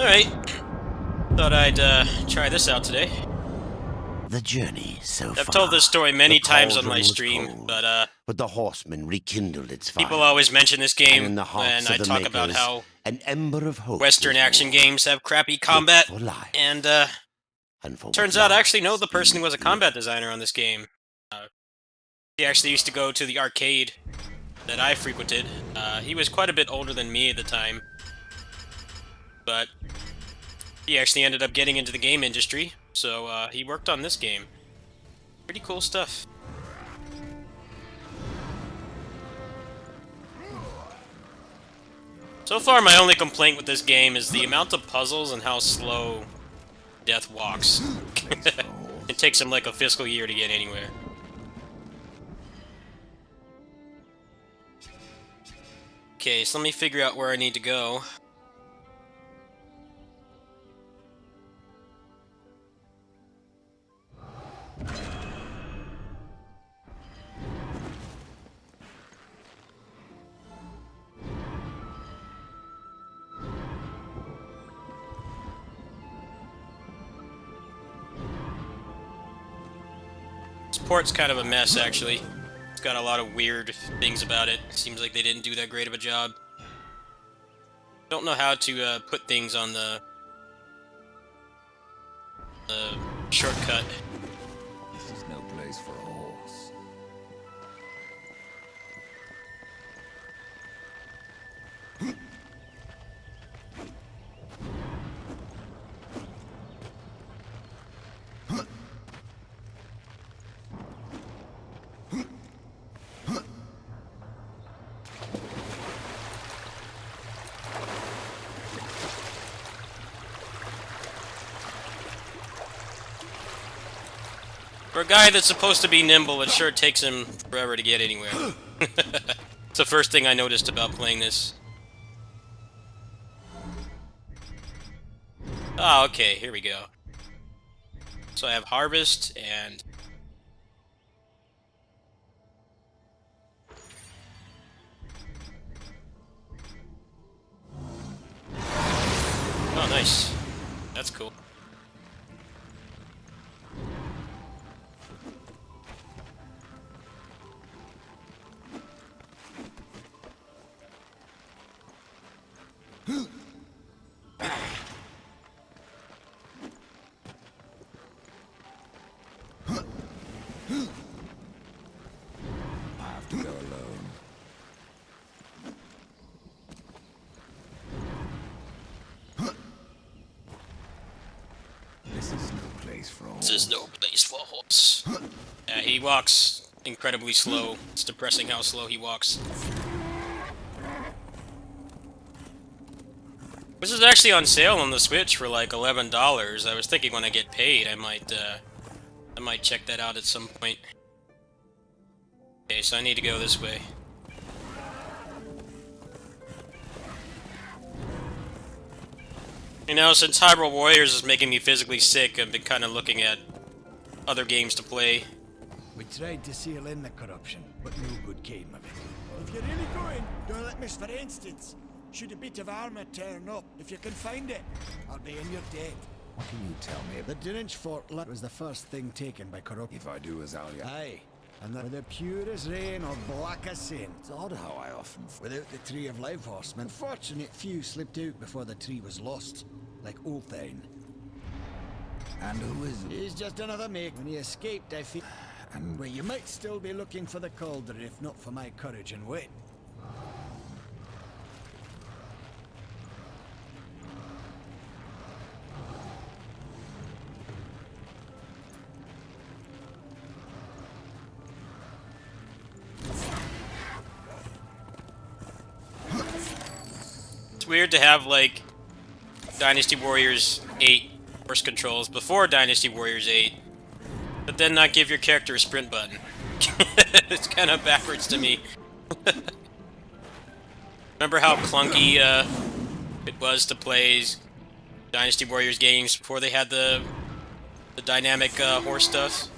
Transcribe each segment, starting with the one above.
Alright, thought I'd try this out today. The journey so far. I've told this story many The times on cauldron my was stream, cold, but the horsemen rekindled its fire. people always mention this And game in the when hearts I of the talk about makers, how an ember of hope Western was action born. games have crappy Hope combat, for life, and and for turns what out I actually know lies the person who was a beyond. combat designer on this game. He actually used to go to the arcade that I frequented. He was quite a bit older than me at the time, but he actually ended up getting into the game industry, so he worked on this game. Pretty cool stuff. So far, my only complaint with this game is the amount of puzzles and how slow Death walks. It takes him like a fiscal year to get anywhere. Okay, so let me figure out where I need to go. This port's kind of a mess, actually. It's got a lot of weird things about it. Seems like they didn't do that great of a job. Don't know how to put things on the shortcut. This is no place for a horse. For a guy that's supposed to be nimble, it sure takes him forever to get anywhere. It's the first thing I noticed about playing this. Oh, okay, here we go. So I have Harvest and... Oh, nice. That's cool. I have to go alone. This is no place for a horse. This is no place for a horse. Yeah, he walks incredibly slow. It's depressing how slow he walks. This is actually on sale on the Switch for like $11. I was thinking when I get paid, I might check that out at some point. Okay, so I need to go this way. You know, since Hyrule Warriors is making me physically sick, I've been kind of looking at other games to play. We tried to seal in the corruption, but no good came of it. If you're really going, don't let miss, for instance. Should a bit of armor turn up, if you can find it, I'll be in your debt. What can you tell me? The Dinich Fort was the first thing taken by corruption. If I do as I'll... Aye, and they're the pure as rain or black as sin. It's odd how I often... Without the Tree of Life horsemen, fortunate few slipped out before the tree was lost, like Ulthane. And who is it? He's just another make. When he escaped, I feel... And Well, you might still be looking for the cauldron if not for my courage and wit. It's weird to have, like, Dynasty Warriors 8 force controls before Dynasty Warriors 8, but then not give your character a sprint button. It's kind of backwards to me. Remember how clunky it was to play Dynasty Warriors games before they had the dynamic horse stuff?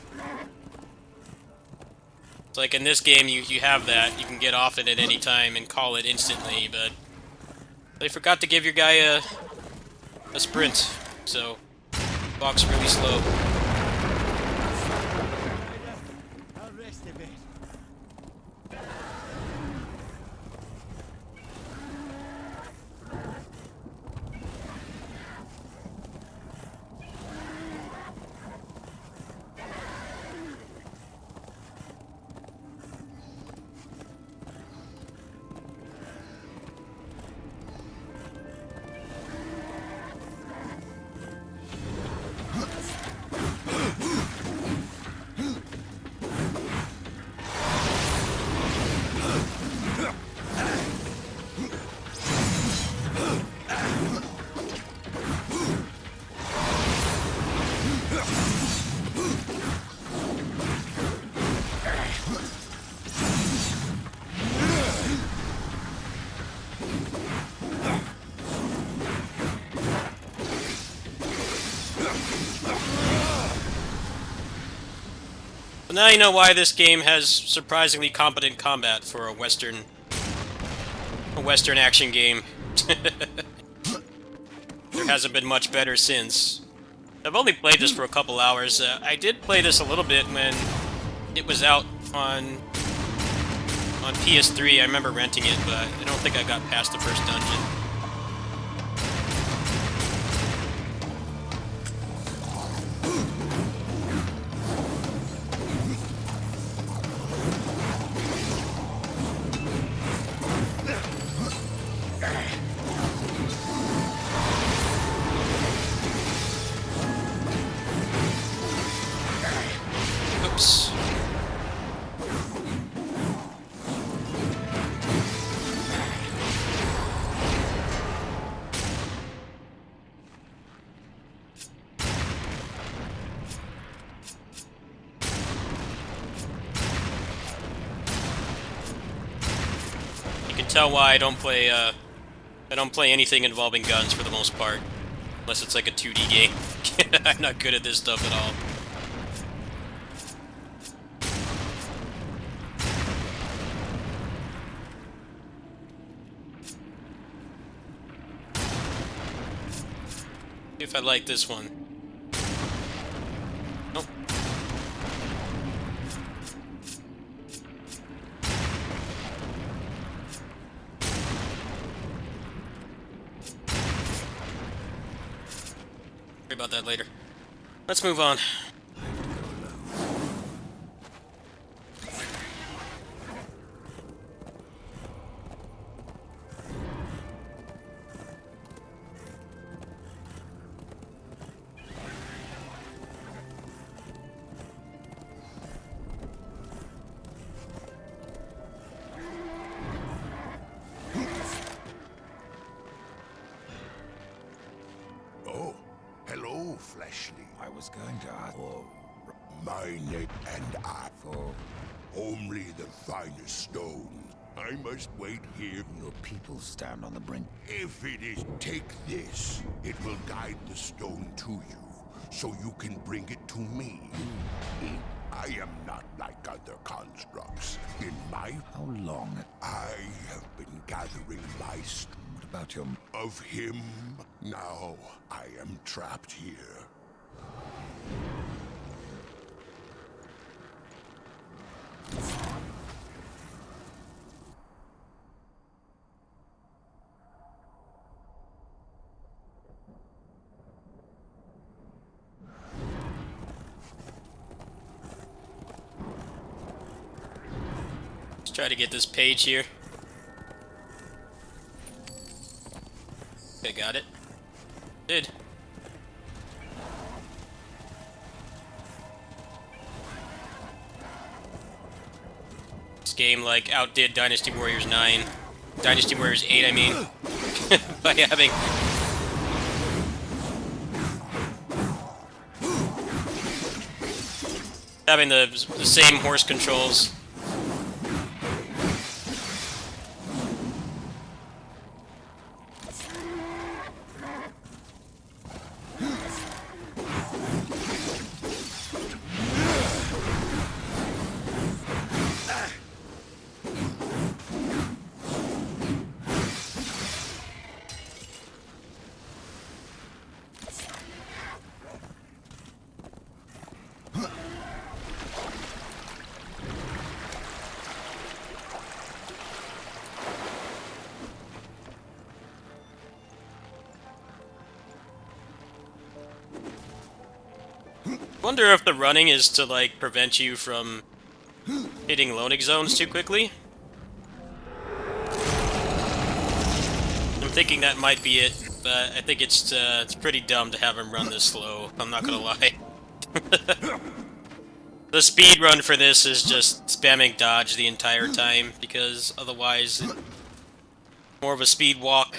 It's like in this game, you have that. You can get off it at any time and call it instantly, but they forgot to give your guy a sprint, so walk's really slow. I'll rest a bit. Now you know why this game has surprisingly competent combat for a Western action game. There hasn't been much better since. I've only played this for a couple hours. I did play this a little bit when it was out on PS3. I remember renting it, but I don't think I got past the first dungeon. Oops. You can tell why I don't play anything involving guns for the most part. Unless it's like a 2D game. I'm not good at this stuff at all. If I like this one. Nope. Worry about that later. Let's move on. Oh, hello, Fleshly. I was going to ask for My name and I for only the finest stone. I must wait here. your people stand on the brink. If it is, take this. It will guide the stone to you, so you can bring it to me. I am not like other constructs. In my... How long? I have been gathering my strength What about your... of him. Now I am trapped here. Let's try to get this page here. Okay, got it. Did. This game, like, outdid Dynasty Warriors 9. Dynasty Warriors 8, I mean. By having the same horse controls. Wonder if the running is to, like, prevent you from hitting loading zones too quickly? I'm thinking that might be it, but I think it's pretty dumb to have him run this slow, I'm not gonna lie. The speed run for this is just spamming dodge the entire time, because otherwise it's more of a speed walk.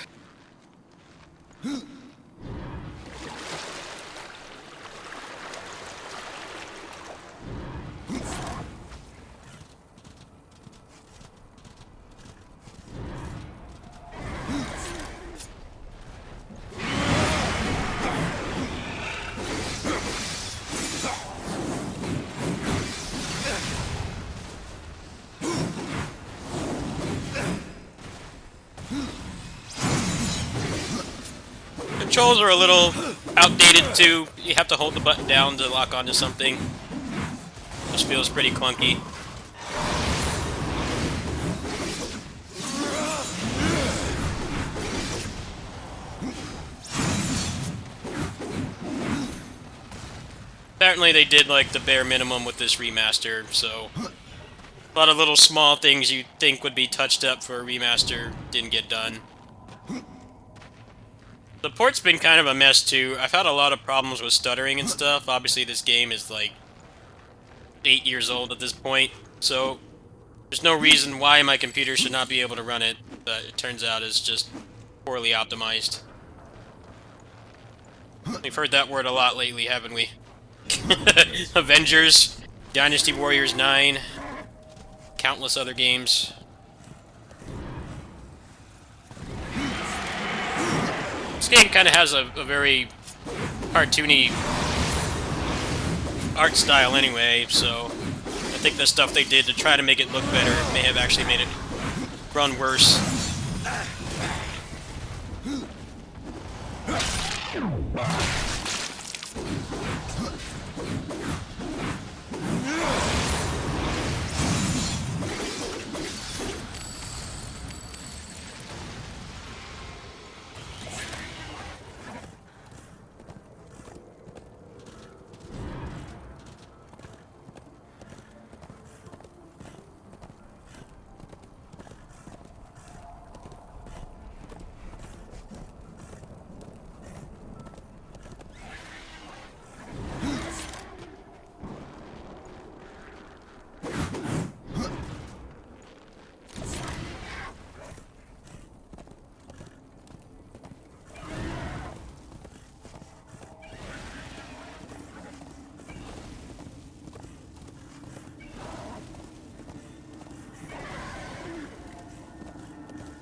Controls are a little outdated too. You have to hold the button down to lock onto something. Which feels pretty clunky. Apparently they did like the bare minimum with this remaster, so a lot of little small things you'd think would be touched up for a remaster didn't get done. The port's been kind of a mess too. I've had a lot of problems with stuttering and stuff. Obviously this game is like 8 years old at this point, so there's no reason why my computer should not be able to run it, but it turns out it's just poorly optimized. We've heard that word a lot lately, haven't we? Avengers, Dynasty Warriors 9, countless other games. This game kind of has a very cartoony art style anyway, so I think the stuff they did to try to make it look better may have actually made it run worse.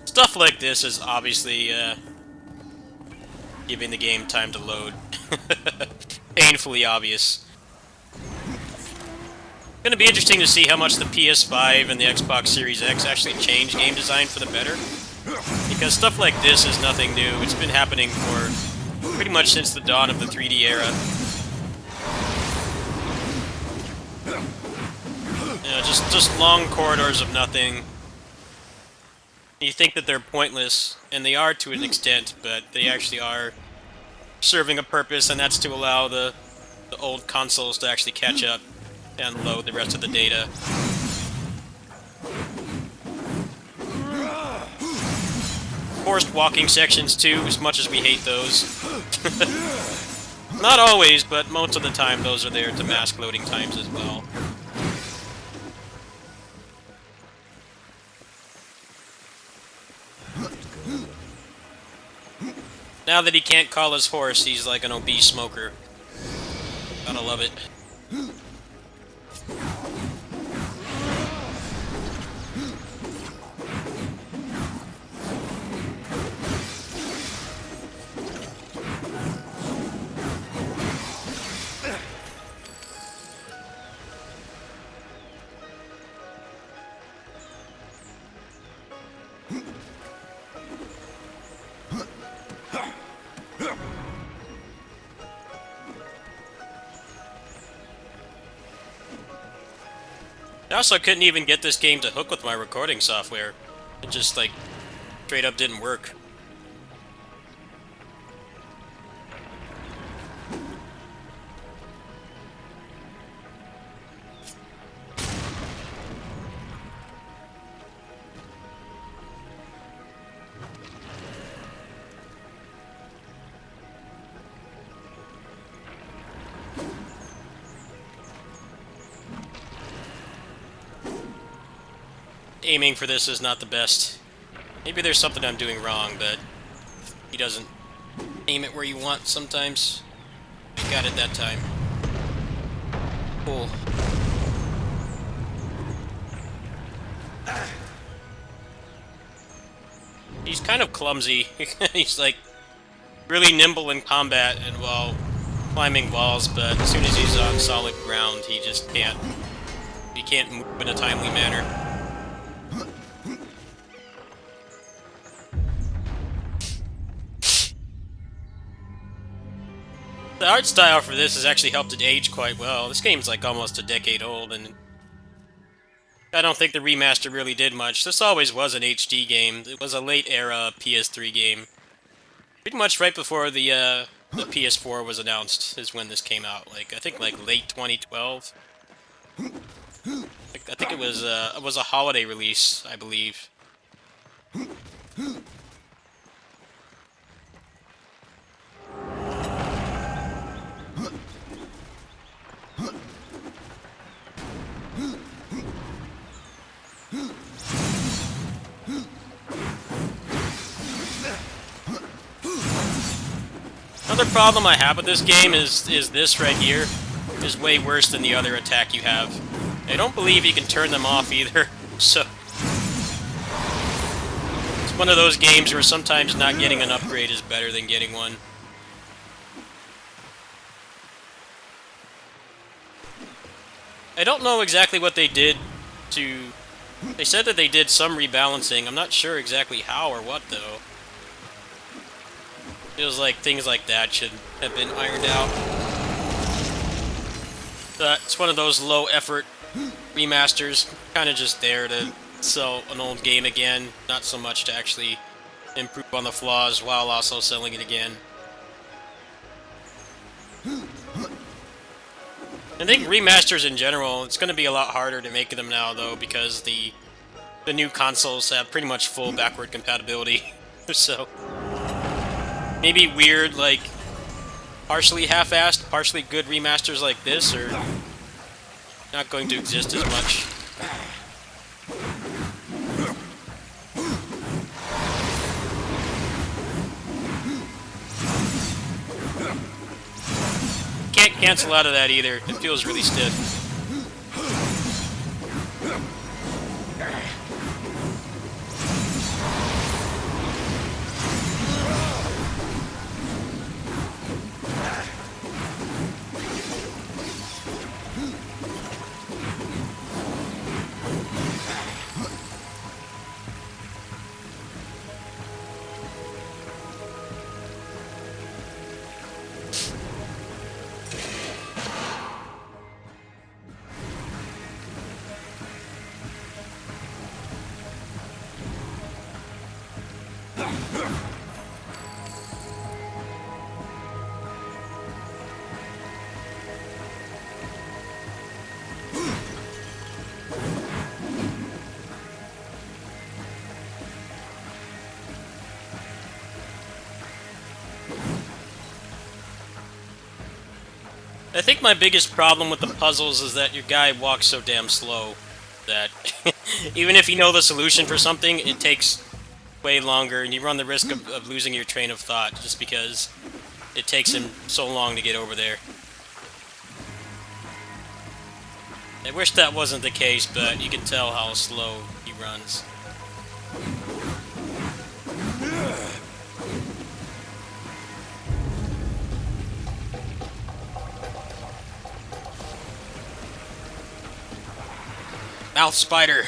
Stuff like this is obviously giving the game time to load. Painfully obvious. Gonna be interesting to see how much the PS5 and the Xbox Series X actually change game design for the better. Because stuff like this is nothing new. It's been happening for pretty much since the dawn of the 3D era. You know, just long corridors of nothing. You think that they're pointless, and they are to an extent, but they actually are serving a purpose, and that's to allow the old consoles to actually catch up and load the rest of the data. Forced walking sections too, as much as we hate those. Not always, but most of the time those are there to mask loading times as well. Now that he can't call his horse, he's like an obese smoker. Gotta love it. I also couldn't even get this game to hook with my recording software. It just, like, straight up didn't work. aiming for this is not the best. Maybe there's something I'm doing wrong, but he doesn't aim it where you want sometimes. Got it that time. Cool. He's kind of clumsy. He's like really nimble in combat and while climbing walls, but as soon as he's on solid ground, he just can't. He can't move in a timely manner. The art style for this has actually helped it age quite well. This game's like almost a decade old, and I don't think the remaster really did much. This always was an HD game. It was a late-era PS3 game. Pretty much right before the PS4 was announced is when this came out. Like I think like late 2012. I think it was a holiday release, I believe. Another problem I have with this game is this right here is way worse than the other attack you have. I don't believe you can turn them off either, so it's one of those games where sometimes not getting an upgrade is better than getting one. I don't know exactly what they did to... They said that they did some rebalancing. I'm not sure exactly how or what, though. Feels like things like that should have been ironed out. It's one of those low-effort remasters, kind of just there to sell an old game again, not so much to actually improve on the flaws while also selling it again. I think remasters in general, it's going to be a lot harder to make them now, though, because the new consoles have pretty much full backward compatibility, so... Maybe weird, like, partially half-assed, partially good remasters like this are not going to exist as much. Can't cancel out of that either. It feels really stiff. I think my biggest problem with the puzzles is that your guy walks so damn slow that even if you know the solution for something, it takes way longer, and you run the risk of losing your train of thought just because it takes him so long to get over there. I wish that wasn't the case, but you can tell how slow he runs. Mouth spider.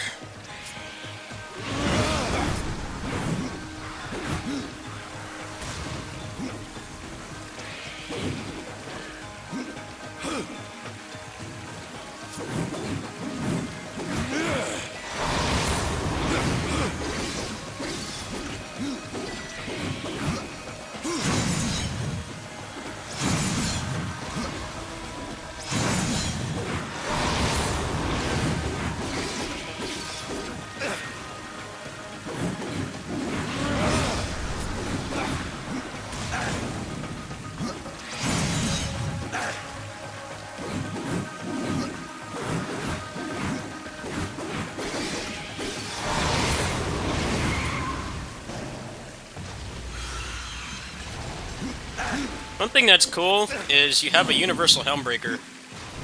One thing that's cool is you have a universal helm breaker.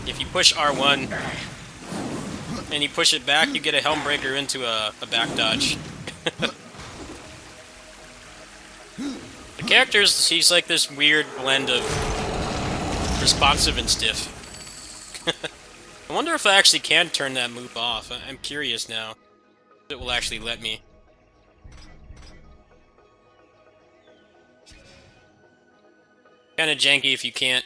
If you push R1 and you push it back, you get a helm breaker into a back dodge. The characters, he's like this weird blend of responsive and stiff. I wonder if I actually can turn that move off. I'm curious now. If it will actually let me. Kinda janky if you can't.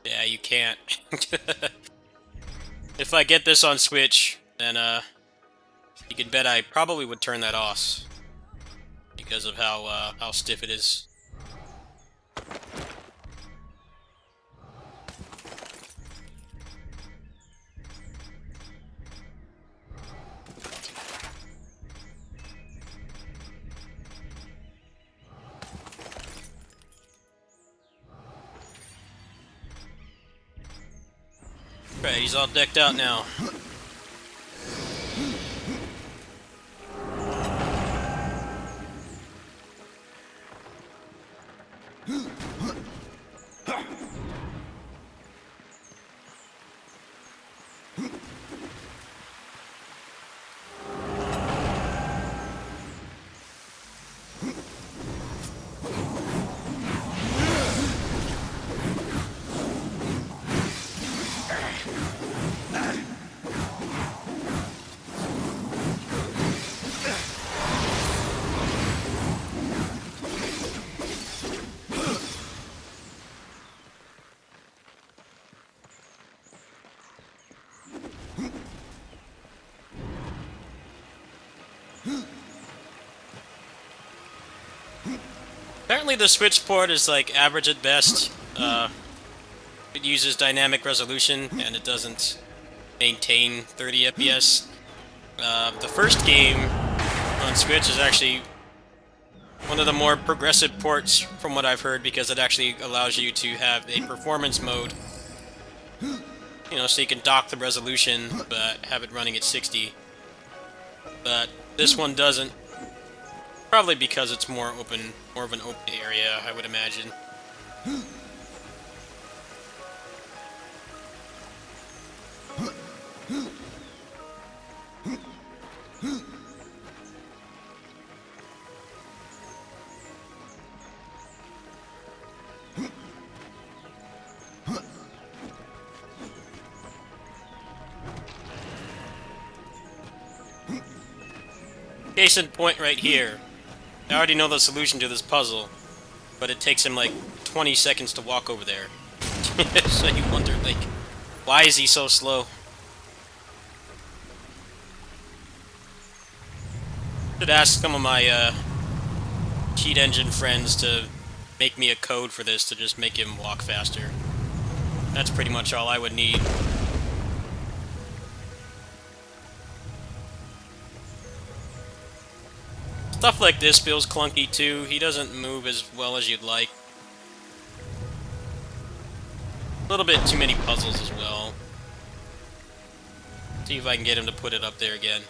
Yeah, you can't. If I get this on Switch, then you can bet I probably would turn that off because of how stiff it is. Right, he's all decked out now. Apparently the Switch port is like average at best. It uses dynamic resolution and it doesn't maintain 30 FPS. The first game on Switch is actually one of the more progressive ports from what I've heard because it actually allows you to have a performance mode. You know, so you can dock the resolution but have it running at 60. But this one doesn't. Probably because it's more of an open area, I would imagine. Case in point right here. I already know the solution to this puzzle, but it takes him like 20 seconds to walk over there. So you wonder, like, why is he so slow? Should ask some of my cheat engine friends to make me a code for this to just make him walk faster. That's pretty much all I would need. Stuff like this feels clunky too. He doesn't move as well as you'd like. A little bit too many puzzles as well. See if I can get him to put it up there again.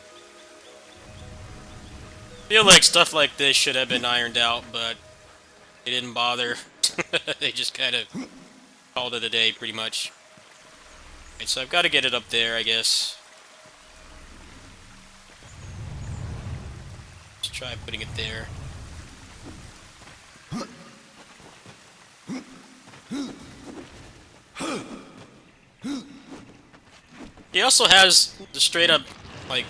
Feel like stuff like this should have been ironed out, but they didn't bother. They just kind of called it a day, pretty much. Right, so I've got to get it up there, I guess. Let's try putting it there. He also has the straight up, like,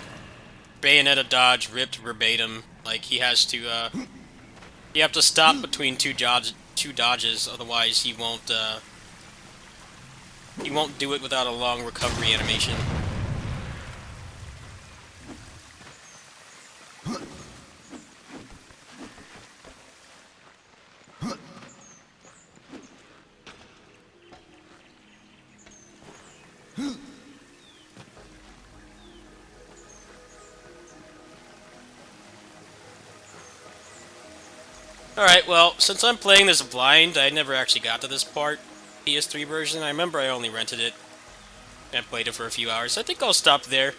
Bayonetta dodge ripped verbatim. Like, he has to, you have to stop between two dodges, otherwise he won't do it without a long recovery animation. Alright, well, since I'm playing this blind, I never actually got to this part. PS3 version, I remember I only rented it and played it for a few hours. I think I'll stop there.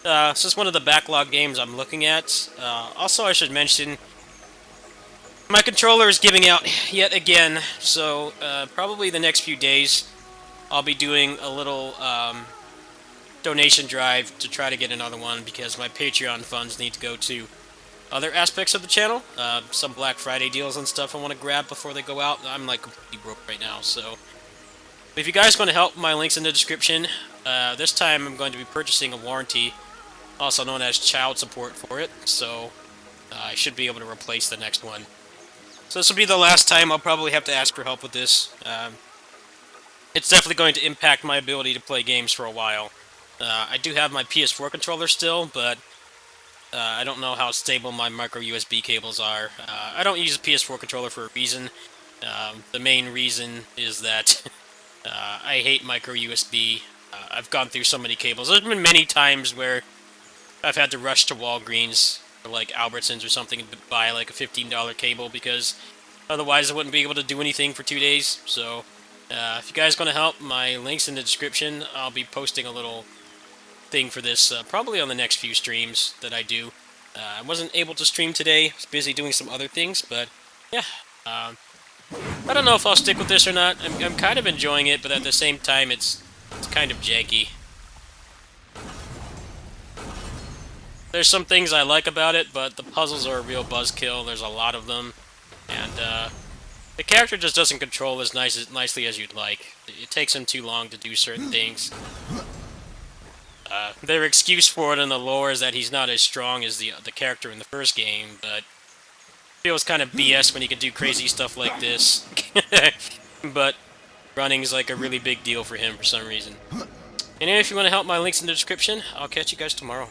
This is one of the backlog games I'm looking at. Also, I should mention, my controller is giving out yet again, so probably the next few days I'll be doing a little donation drive to try to get another one because my Patreon funds need to go to other aspects of the channel. Some Black Friday deals and stuff I want to grab before they go out. I'm like completely broke right now, so if you guys want to help, my link's in the description. This time I'm going to be purchasing a warranty, also known as child support for it, so I should be able to replace the next one. So this will be the last time I'll probably have to ask for help with this. It's definitely going to impact my ability to play games for a while. I do have my PS4 controller still, but I don't know how stable my micro USB cables are. I don't use a PS4 controller for a reason. The main reason is that I hate micro USB. I've gone through so many cables. There's been many times where I've had to rush to Walgreens or like Albertsons or something and buy like a $15 cable because otherwise I wouldn't be able to do anything for 2 days. So if you guys want to help, my link's in the description. I'll be posting a little thing for this probably on the next few streams that I do. I wasn't able to stream today. I was busy doing some other things, but yeah. I don't know if I'll stick with this or not. I'm kind of enjoying it, but at the same time, it's kind of janky. There's some things I like about it, but the puzzles are a real buzzkill. There's a lot of them, and the character just doesn't control as nicely as you'd like. It takes him too long to do certain things. Their excuse for it in the lore is that he's not as strong as the character in the first game, but it feels kind of BS when he can do crazy stuff like this. But running's like a really big deal for him for some reason. Anyway, if you want to help, my link's in the description. I'll catch you guys tomorrow.